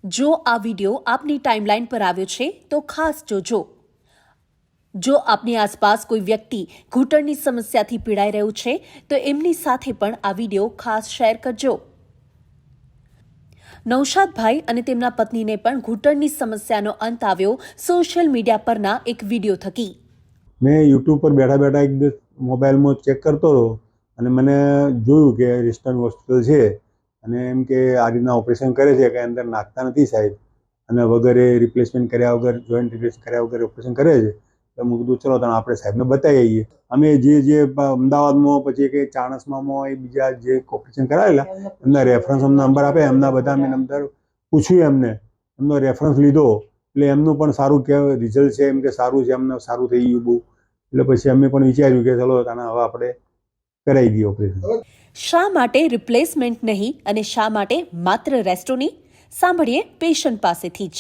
જો આ વિડિયો આપની ટાઈમલાઈન પર આવ્યો છે તો ખાસ જોજો। જો આપની આસપાસ કોઈ વ્યક્તિ ઘૂંટણની સમસ્યાથી પીડાઈ રહ્યું છે તો એમની સાથે પણ આ વિડિયો ખાસ શેર કરજો। નૌશાદભાઈ અને તેમના પત્નીને પણ ઘૂંટણની સમસ્યાનો અંત આવ્યો સોશિયલ મીડિયા પરના એક વિડિયો થકી। મેં યુટ્યુબ પર બેઠા બેઠા એક દિવસ મોબાઈલમાં ચેક કરતો હતો અને મને જોયું કે રિસ્ટન હોસ્પિટલ છે અને એમ કે આ રીતના ઓપરેશન કરે છે કે અંદર નાખતા નથી સાહેબ અને વગેરે રિપ્લેસમેન્ટ કર્યા વગર જોઈન્ટ રિપ્લેસ કર્યા વગર ઓપરેશન કરે છે તો મેં કીધું ચલો તમે આપણે સાહેબને બતાવી આવીએ। અમે જે અમદાવાદમાં પછી કે ચાણસ્મામાં એ બીજા જે ઓપરેશન કરાવેલા એમના રેફરન્સ અમને નંબર આપે એમના બધા અમે નંબર પૂછ્યું એમનો રેફરન્સ લીધો એટલે એમનું પણ સારું કે રિઝલ્ટ છે એમ કે સારું છે એમને સારું થઈ ગયું બહુ એટલે પછી અમે પણ વિચાર્યું કે ચલો તને હવે આપણે કરાવી દઈએ ઓપરેશન। શા માટે રિપ્લેસમેન્ટ નહીં અને શા માટે માત્ર રેસ્ટોની? સાંભળીએ પેશન્ટ પાસેથી જ।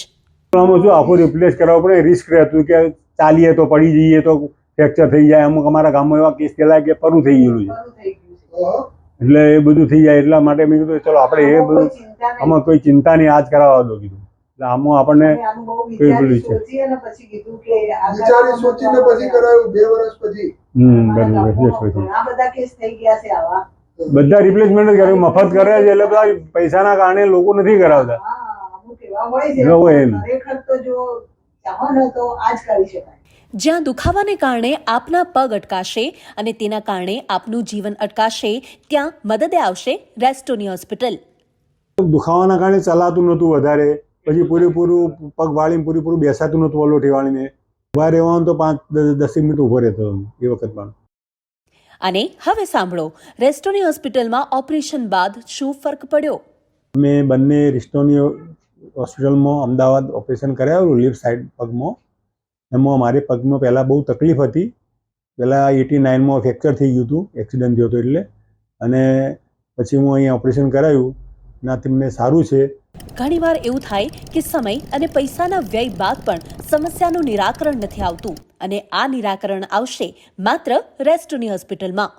આમાં જો આખું રિપ્લેસ કરાવવું પડે રિસ્ક રહેતું કે ચાલીએ તો પડી જઈએ તો ફ્રેક્ચર થઈ જાય। અમુક અમારા ગામમાં એવા કેસ થયેલા કે પરુ થઈ ગયેલું છે એટલે એ બધું થઈ જાય એટલા માટે મેં કીધું ચલો આપણે એ બધું આમાં કોઈ ચિંતા નહીં આજ કરાવવા દો કીધું એટલે આમાં આપણને કઈ પેલું છે સોચીને પછી કરાયું 2 વર્ષ પછી બધા રિપ્લેસમેન્ટ જ કર્યું મફત કરે છે એટલે બધા પૈસાના કારણે લોકો નથી કરાવતા। જ્યાં દુખાવાને કારણે આપના પગ અટકાશે અને તેના કારણે આપનું જીવન અટકાશે ત્યાં મદદે આવશે રેસ્ટોની હોસ્પિટલ। દુખાવાના કારણે ચલાતું નહોતું વધારે પછી પૂરેપૂરું પગ વાળીને પૂરેપૂરું બેસાતું નહોતું ઓલોઠી વાળીને ઉભા રહેવાનું તો 5-10 મિનિટ ઉભો રહેતો એ વખત પણ। અને હવે સાંભળો રેસ્ટોની હોસ્પિટલમાં ઓપરેશન બાદ શું ફરક પડ્યો? અમે બંને રિસ્ટોની હોસ્પિટલમાં અમદાવાદ ઓપરેશન કરાવ્યું લેફ્ટ સાઈડ પગમાં એમાં મારે પગમાં પહેલાં બહુ તકલીફ હતી પહેલાં 89માં ફ્રેક્ચર થઈ ગયું હતું એક્સિડન્ટ થયો હતો એટલે અને પછી હું અહીંયા ઓપરેશન કરાવ્યું નાથી મને સારું છે। ઘણીવાર એવું થાય કે સમય અને પૈસાના વ્યય બાદ પણ સમસ્યાનું નિરાકરણ નથી આવતું અને આ નિરાકરણ આવશે માત્ર રેસ્ટોની હોસ્પિટલમાં।